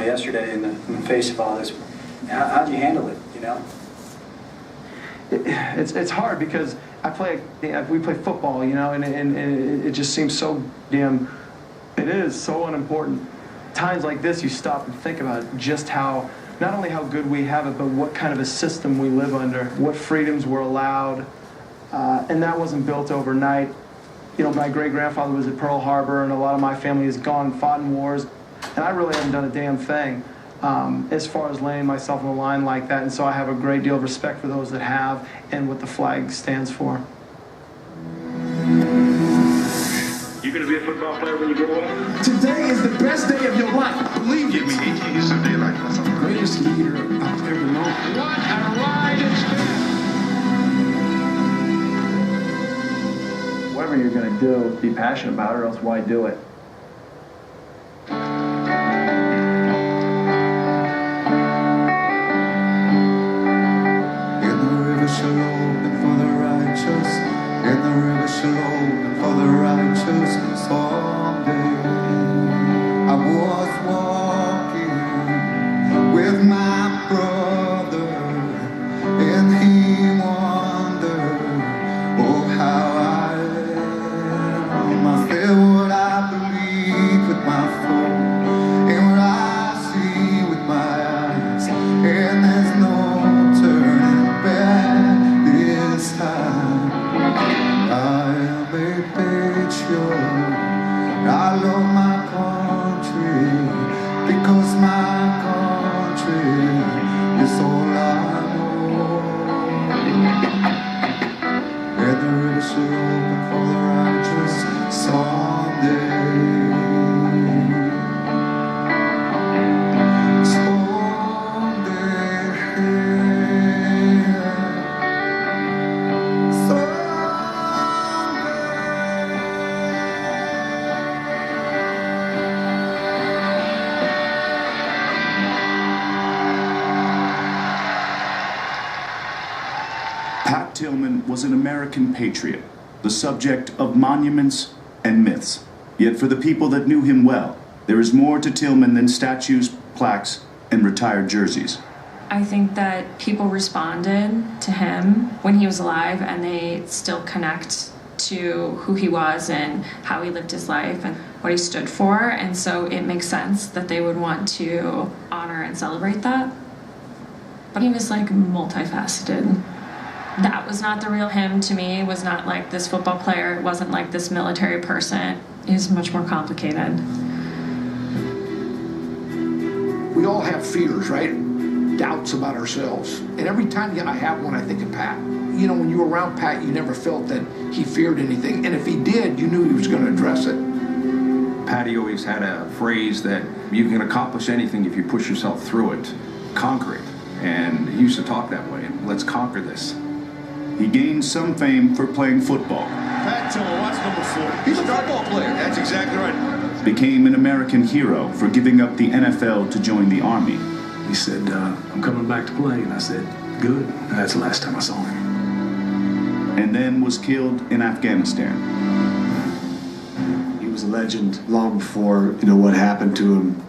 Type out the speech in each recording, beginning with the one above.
yesterday in the face of all this. How'd you handle it, you know? It's hard because we play football, you know, and it just seems so damn, it is so unimportant. Times like this, you stop and think about just how, not only how good we have it, but what kind of a system we live under, what freedoms were allowed, and that wasn't built overnight. You know, my great-grandfather was at Pearl Harbor, and a lot of my family has gone and fought in wars, and I really haven't done a damn thing as far as laying myself on the line like that, and so I have a great deal of respect for those that have and what the flag stands for. You gonna be a football player when you grow up? Today is the best day of your life. Believe Give me 18 years of daylight. That's the greatest leader I've ever known. What a ride it's been! Whatever you're going to do, be passionate about it, or else why do it? In the river shall open for the righteous. In the river shall open for the righteous. Someday I was walking with my brother, and he wondered, oh, how I am. I said what I believe with my soul, and what I see with my eyes, and there's no turning back this time. I am a patriot. I love my country because my country is all I know. And the river shall open for the righteous someday. Pat Tillman was an American patriot, the subject of monuments and myths. Yet for the people that knew him well, there is more to Tillman than statues, plaques, and retired jerseys. I think that people responded to him when he was alive, and they still connect to who he was and how he lived his life and what he stood for, and so it makes sense that they would want to honor and celebrate that. But he was like multifaceted. That was not the real him to me. It was not like this football player. It wasn't like this military person. It was much more complicated. We all have fears, right? Doubts about ourselves. And every time I have one, I think of Pat. You know, when you were around Pat, you never felt that he feared anything. And if he did, you knew he was going to address it. Patty always had a phrase that you can accomplish anything if you push yourself through it, conquer it. And he used to talk that way. Let's conquer this. He gained some fame for playing football. Pat Tillman, watch number 4. He's a football player. That's exactly right. Became an American hero for giving up the NFL to join the Army. He said, I'm coming back to play. And I said, good. And that's the last time I saw him. And then was killed in Afghanistan. He was a legend long before, you know, what happened to him.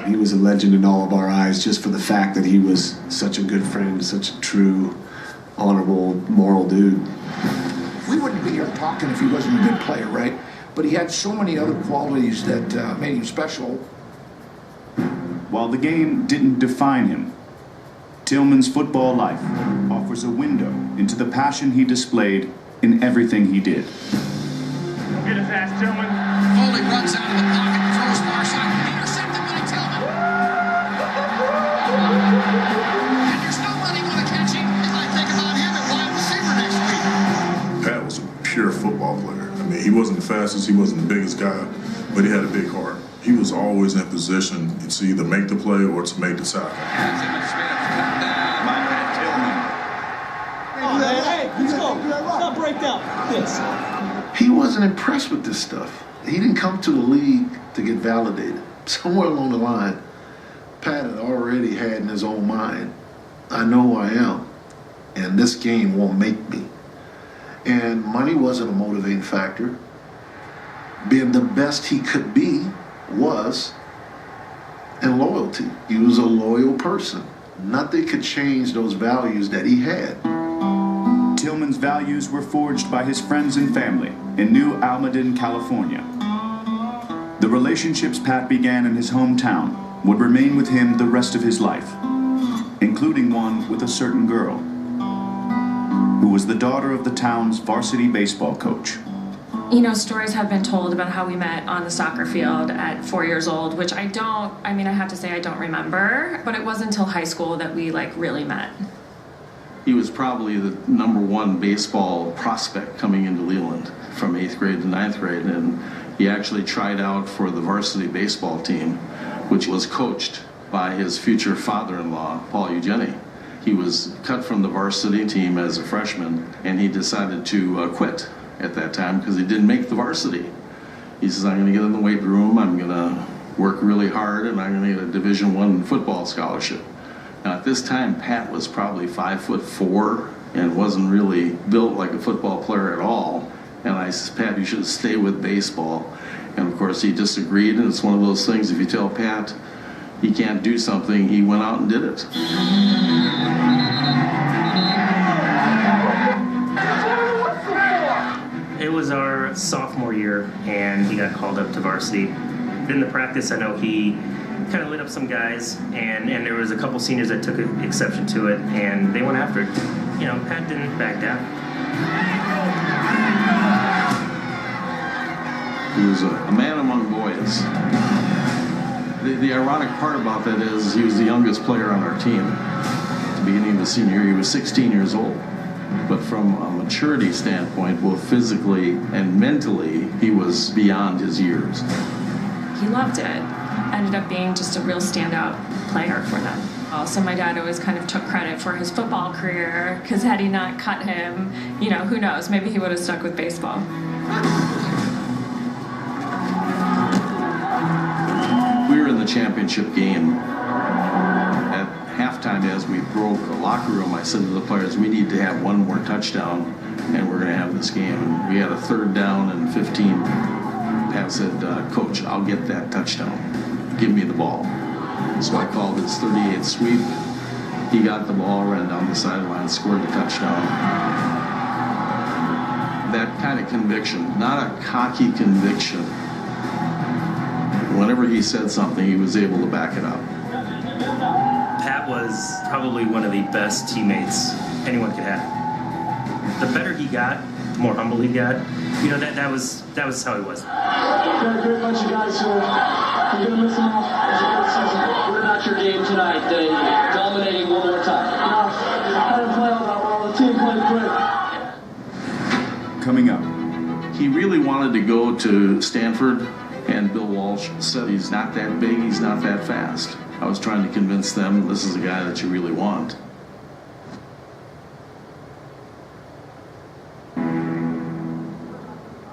He was a legend in all of our eyes just for the fact that he was such a good friend, such a true, honorable, moral dude. We wouldn't be here talking if he wasn't a good player, right? But he had so many other qualities that made him special. While the game didn't define him, Tillman's football life offers a window into the passion he displayed in everything he did. Get his ass, Tillman. Foley runs out of the pocket, throws Marshall, intercepted by Tillman. And there's nobody going to catch him if I think about him at wide receiver next week. Pat was a pure football player. I mean, he wasn't the fastest, he wasn't the biggest guy, but he had a big heart. He was always in a position to either make the play or to make the tackle. Hey, let's go. Let's not break down. This. He wasn't impressed with this stuff. He didn't come to the league to get validated. Somewhere along the line, Pat had already had in his own mind, I know who I am, and this game won't make me. And money wasn't a motivating factor. being the best he could be was, and loyalty. He was a loyal person. Nothing could change those values that he had. Tillman's values were forged by his friends and family in New Almaden, California. The relationships Pat began in his hometown would remain with him the rest of his life, including one with a certain girl, who was the daughter of the town's varsity baseball coach. You know, stories have been told about how we met on the soccer field at 4 years old, which I have to say I don't remember, but it wasn't until high school that we really met. He was probably the #1 baseball prospect coming into Leland from 8th grade to 9th grade, and he actually tried out for the varsity baseball team, which was coached by his future father-in-law, Paul Eugeni. He was cut from the varsity team as a freshman, and he decided to quit at that time because he didn't make the varsity. He says, I'm going to get in the weight room, I'm going to work really hard, and I'm going to get a Division I football scholarship. Now, at this time, Pat was probably 5'4" and wasn't really built like a football player at all. And I said, Pat, you should stay with baseball. And of course, he disagreed, and it's one of those things, if you tell Pat he can't do something, he went out and did it. It was our sophomore year, and he got called up to varsity. In the practice, I know he kind of lit up some guys, and there was a couple seniors that took exception to it, and they went after it. You know, Pat didn't back down. He was a man among boys. The ironic part about that is he was the youngest player on our team. At the beginning of the senior year, he was 16 years old. But from a maturity standpoint, both physically and mentally, he was beyond his years. He loved it. Ended up being just a real standout player for them. Also, my dad always kind of took credit for his football career, because had he not cut him, you know, who knows, maybe he would have stuck with baseball. We were in the championship game. At halftime, as we broke the locker room, I said to the players, we need to have one more touchdown, and we're going to have this game. And we had a 3rd down and 15. Pat said, Coach, I'll get that touchdown. Give me the ball. So I called his 38th sweep. He got the ball, ran down the sideline, scored the touchdown. That kind of conviction, not a cocky conviction. Whenever he said something, he was able to back it up. Pat was probably one of the best teammates anyone could have. The better he got, the more humble he got. You know, that was how he was. Got a great bunch of guys here. I'm going to miss them all. It's a good season. What about your game tonight? They dominating one more time. No, I didn't play all that well. The team played great. Coming up. He really wanted to go to Stanford, and Bill Walsh said he's not that big, he's not that fast. I was trying to convince them this is a guy that you really want.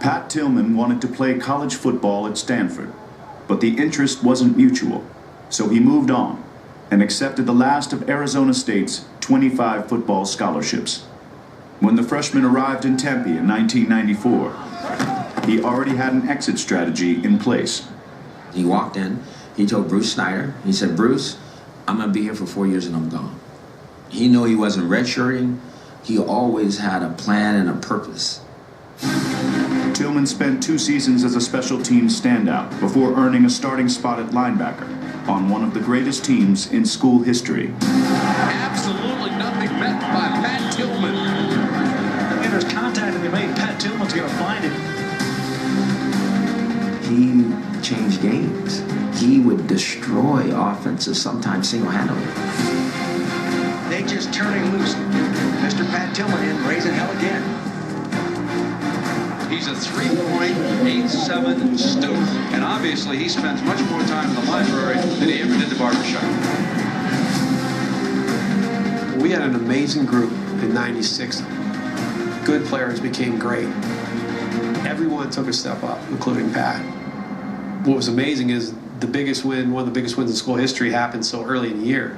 Pat Tillman wanted to play college football at Stanford, but the interest wasn't mutual, so he moved on and accepted the last of Arizona State's 25 football scholarships. When the freshman arrived in Tempe in 1994, he already had an exit strategy in place. He walked in, he told Bruce Snyder, he said, Bruce, I'm going to be here for 4 years and I'm gone. He knew he wasn't redshirting. He always had a plan and a purpose. Tillman spent 2 seasons as a special teams standout before earning a starting spot at linebacker on one of the greatest teams in school history. Absolutely nothing met by Pat Tillman. If there's contact to be made, Pat Tillman's going to find it. He changed games. He would destroy offenses, sometimes single-handedly. They just turning loose. Mr. Pat Tillman in, raising hell again. He's a 3.87 student, and obviously he spends much more time in the library than he ever did the barbershop. We had an amazing group in '96. Good players became great. Everyone took a step up, including Pat. What was amazing is the biggest win, one of the biggest wins in school history, happened so early in the year.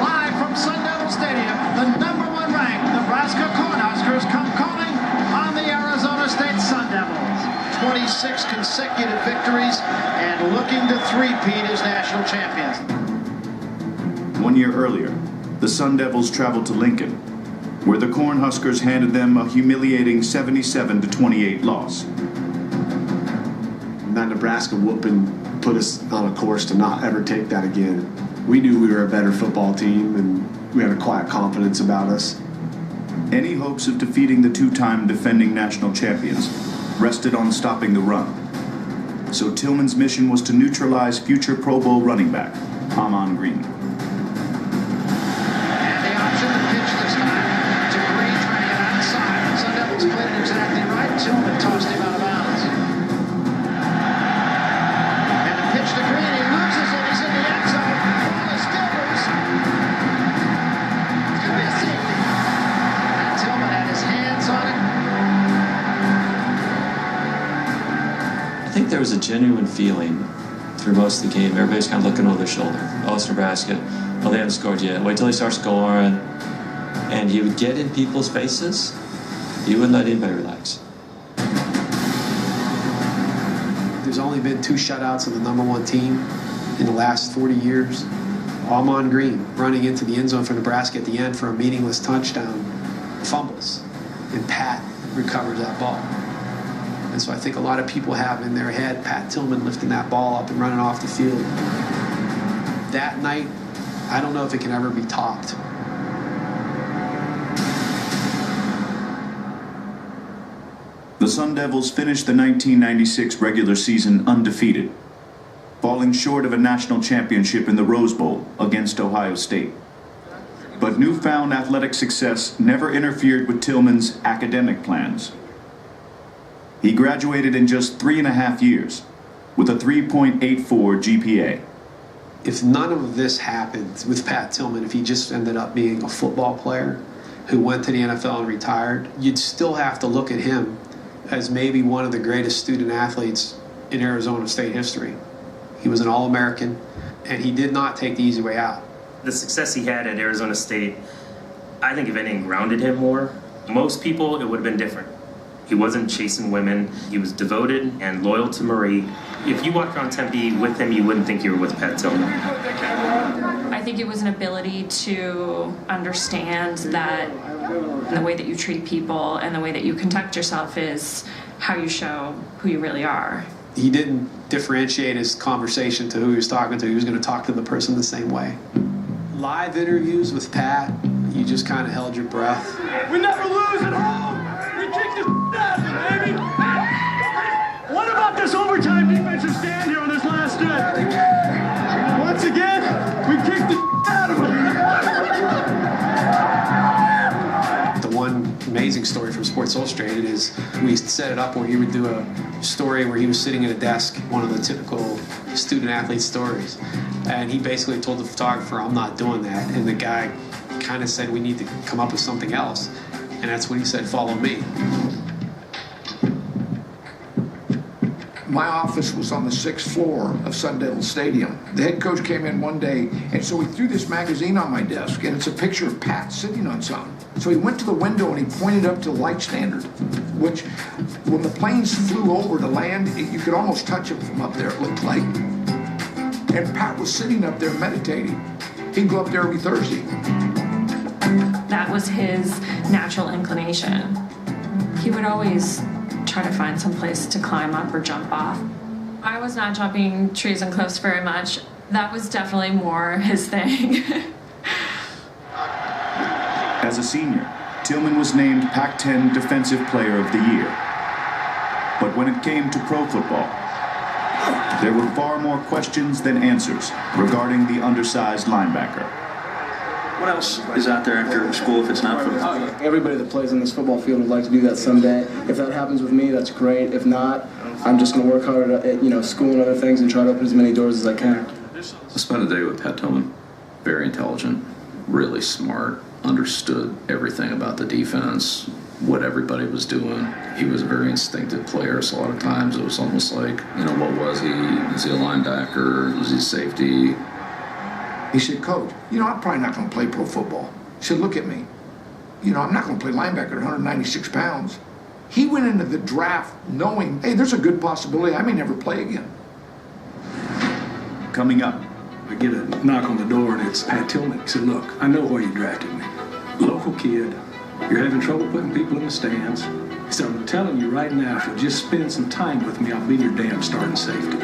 Live from Sun Devil Stadium, the #1 ranked Nebraska Cornhuskers come calling on the Arizona State side. consecutive victories and looking to three-peat as national champions. 1 year earlier, the Sun Devils traveled to Lincoln, where the Cornhuskers handed them a humiliating 77-28 loss. That Nebraska whooping put us on a course to not ever take that again. We knew we were a better football team, and we had a quiet confidence about us. Any hopes of defeating the two-time defending national champions rested on stopping the run. So Tillman's mission was to neutralize future Pro Bowl running back, Ahman Green. And the option to pitch this time to Green trying to get outside. Sun Devils played it exactly right. Tillman tossed him out of bounds. And the pitch to Green, he loses it. He's in the end zone. Ball is still loose. It's going to be a safety. And Tillman had his hands on it. I think there was a genuine feeling through most of the game. Everybody's kind of looking over their shoulder. Oh, it's Nebraska. Oh, they haven't scored yet. Wait till he starts scoring. And you would get in people's faces. You wouldn't let anybody relax. There's only been 2 shutouts of the #1 team in the last 40 years. Ahman Green running into the end zone for Nebraska at the end for a meaningless touchdown, fumbles, and Pat recovers that ball. And so I think a lot of people have in their head Pat Tillman lifting that ball up and running off the field. That night, I don't know if it can ever be topped. The Sun Devils finished the 1996 regular season undefeated, falling short of a national championship in the Rose Bowl against Ohio State. But newfound athletic success never interfered with Tillman's academic plans. He graduated in just 3.5 years with a 3.84 GPA. If none of this happened with Pat Tillman, if he just ended up being a football player who went to the NFL and retired, you'd still have to look at him as maybe one of the greatest student athletes in Arizona State history. He was an All-American, and he did not take the easy way out. The success he had at Arizona State, I think if anything, grounded him more. Most people, it would have been different. He wasn't chasing women. He was devoted and loyal to Marie. If you walked around Tempe with him, you wouldn't think you were with Pat Tillman. I think it was an ability to understand that the way that you treat people and the way that you conduct yourself is how you show who you really are. He didn't differentiate his conversation to who he was talking to. He was going to talk to the person the same way. Live interviews with Pat, you just kind of held your breath. We never lose at home. We kick the out of it, baby. What about this overtime defensive stand here on this last drive? Once again, we kicked the out of it. The one amazing story from Sports Illustrated is we set it up where he would do a story where he was sitting at a desk, one of the typical student athlete stories. And he basically told the photographer, I'm not doing that. And the guy kind of said, we need to come up with something else. And that's when he said, follow me. My office was on the 6th floor of Sun Devil Stadium. The head coach came in one day, and so he threw this magazine on my desk, and it's a picture of Pat sitting on something. So he went to the window and he pointed up to the light standard, which, when the planes flew over to land, you could almost touch it from up there, it looked like. And Pat was sitting up there meditating. He'd go up there every Thursday. That was his natural inclination. He would always try to find some place to climb up or jump off. I was not jumping trees and cliffs very much. That was definitely more his thing. As a senior, Tillman was named Pac-10 Defensive Player of the Year. But when it came to pro football, there were far more questions than answers regarding the undersized linebacker. What else is out there after school if it's not football? Everybody that plays on this football field would like to do that someday. If that happens with me, that's great. If not, I'm just going to work hard at school and other things and try to open as many doors as I can. I spent a day with Pat Tillman. Very intelligent, really smart, understood everything about the defense, what everybody was doing. He was a very instinctive player, so a lot of times it was almost like, what was he? Was he a linebacker? Was he safety? He said, Coach, I'm probably not going to play pro football. He said, look at me. I'm not going to play linebacker at 196 pounds. He went into the draft knowing, hey, there's a good possibility I may never play again. Coming up. I get a knock on the door and it's Pat Tillman. He said, look, I know why you drafted me. Local kid, you're having trouble putting people in the stands. He said, I'm telling you right now, if you'll just spend some time with me, I'll be your damn starting safety.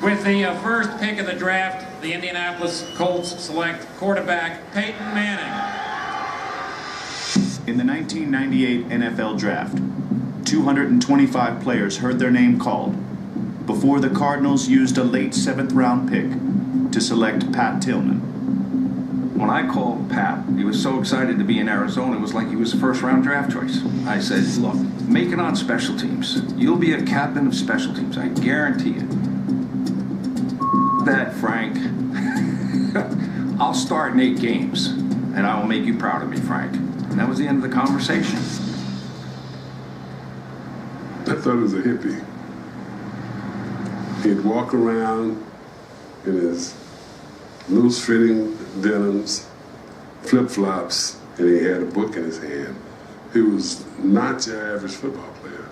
With the first pick of the draft, the Indianapolis Colts select quarterback Peyton Manning. In the 1998 NFL Draft, 225 players heard their name called before the Cardinals used a late 7th round pick to select Pat Tillman. When I called Pat, he was so excited to be in Arizona, it was like he was a first-round draft choice. I said, look, make it on special teams. You'll be a captain of special teams, I guarantee it. That, Frank, I'll start in 8 games, and I will make you proud of me, Frank. And that was the end of the conversation. I thought he was a hippie. He'd walk around in his loose-fitting denims, flip-flops, and he had a book in his hand. He was not your average football player.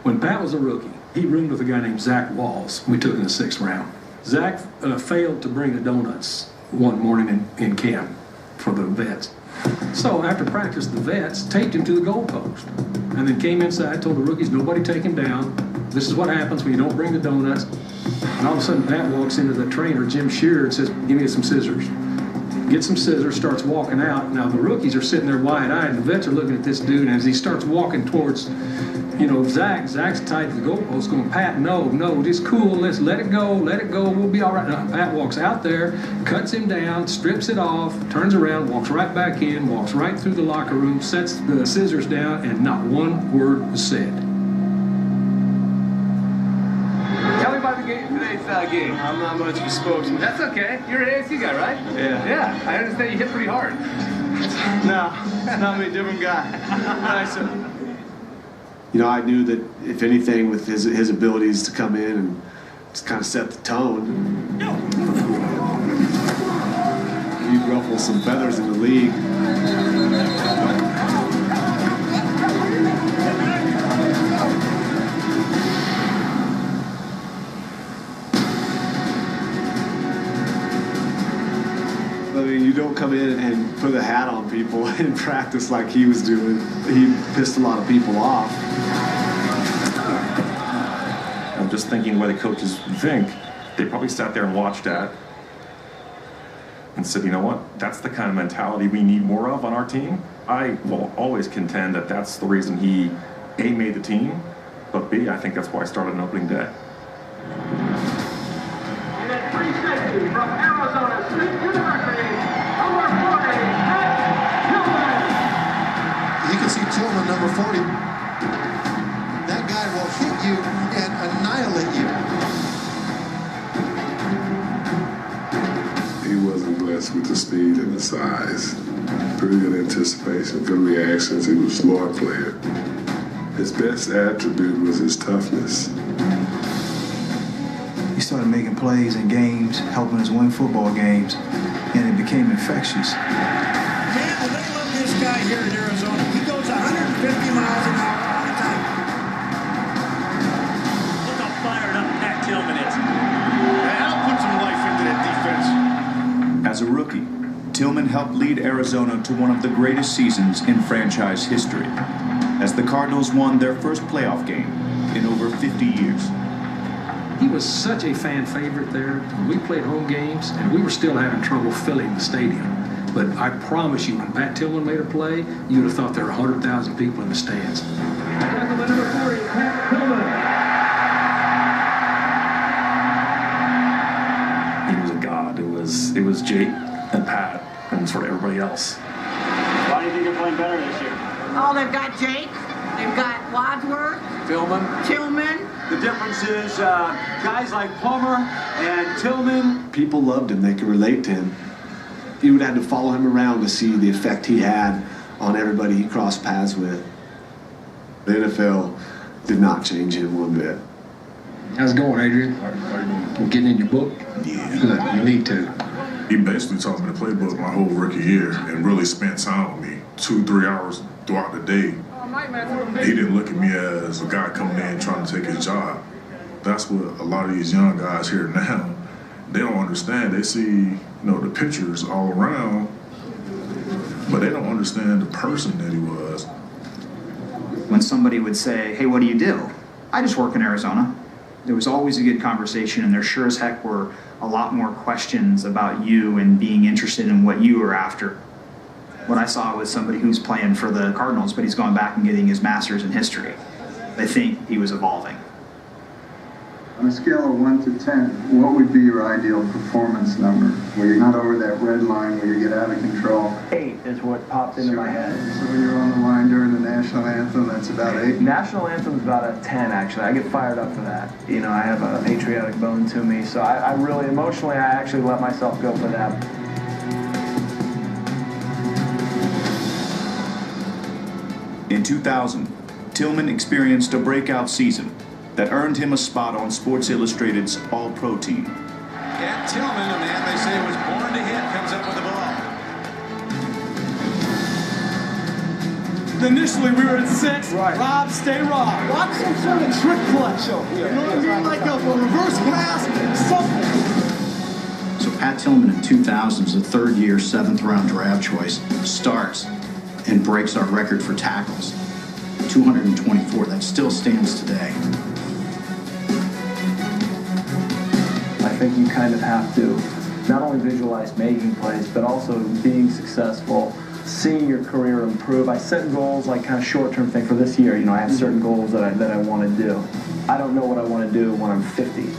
When Pat was a rookie, he roomed with a guy named Zach Walls. We took in the 6th round. Zach failed to bring the donuts one morning in camp for the vets. So after practice, the vets taped him to the goalpost and then came inside, told the rookies, nobody take him down. This is what happens when you don't bring the donuts. And all of a sudden, Pat walks into the trainer, Jim Shearer, and says, give me some scissors. Gets some scissors, starts walking out. Now, the rookies are sitting there wide-eyed, and the vets are looking at this dude, and as he starts walking towards, Zach's tied to the goalpost going, Pat, no, just cool, let's let it go, we'll be all right. Now, Pat walks out there, cuts him down, strips it off, turns around, walks right back in, walks right through the locker room, sets the scissors down, and not one word was said. Tell me about today's game. I'm not much of a spokesman. That's okay. You're an ASU guy, right? Yeah. Yeah, I understand you hit pretty hard. No, not me, different guy. Nice. I knew that if anything, with his abilities to come in and just kind of set the tone, he'd ruffle some feathers in the league. I mean, you don't come in and put a hat on people in practice like he was doing. He pissed a lot of people off. I'm just thinking the way the coaches think, they probably sat there and watched that and said, you know what, that's the kind of mentality we need more of on our team. I will always contend that that's the reason he, A, made the team, but B, I think that's why I started on opening day. And at 350 from Arizona State University, number 40, Pat Tillman. You can see Tillman, number 40. That guy will hit you and annihilate you. He wasn't blessed with the speed and the size. Pretty good anticipation, good reactions. He was a smart player. His best attribute was his toughness. He started making plays in games, helping us win football games, and it became infectious. Man, they love this guy here in Arizona. He goes 150 miles an hour all the time. Look how fired up Pat Tillman is. That'll put some life into that defense. As a rookie, Tillman helped lead Arizona to one of the greatest seasons in franchise history, as the Cardinals won their first playoff game in over 50 years. He was such a fan favorite there. We played home games, and we were still having trouble filling the stadium. But I promise you, when Pat Tillman made a play, you would have thought there were 100,000 people in the stands. Tackle by number 40, Pat Tillman. He was a god. It was Jake and Pat and sort of everybody else. Why do you think they're playing better this year? Oh, they've got Jake, they've got Wadsworth, Tillman. The difference is guys like Palmer and Tillman. People loved him. They could relate to him. You would have had to follow him around to see the effect he had on everybody he crossed paths with. The NFL did not change him one bit. How's it going, Adrian? You getting in your book? Yeah. Good. You need to. He basically taught me the playbook my whole rookie year and really spent time with me 2-3 hours throughout the day. He didn't look at me as a guy coming in trying to take his job. That's what a lot of these young guys here now, they don't understand. They see, the pictures all around, but they don't understand the person that he was. When somebody would say, hey, what do you do? I just work in Arizona. There was always a good conversation, and there sure as heck were a lot more questions about you and being interested in what you were after. What I saw was somebody who's playing for the Cardinals, but he's going back and getting his master's in history. I think he was evolving. On a scale of 1 to 10, what would be your ideal performance number? Where you're not over that red line where you get out of control? 8 is what popped into my head. So when you're on the line during the national anthem, that's about 8? National anthem is about a 10, actually. I get fired up for that. I have a patriotic bone to me, so I really, emotionally, I actually let myself go for that. In 2000, Tillman experienced a breakout season that earned him a spot on Sports Illustrated's All-Pro team. And Tillman, a man they say was born to hit, comes up with the ball. Initially, we were at 6. Right. Rob, stay Rob. Watch some sort of trick play. You know what I mean? Like a reverse pass, something. So Pat Tillman in 2000 is a third-year, 7th-round draft choice, starts and breaks our record for tackles. 224. That still stands today. I think you kind of have to not only visualize making plays, but also being successful, seeing your career improve. I set goals, like kind of short-term thing for this year. I have certain goals that I want to do. I don't know what I want to do when I'm 50.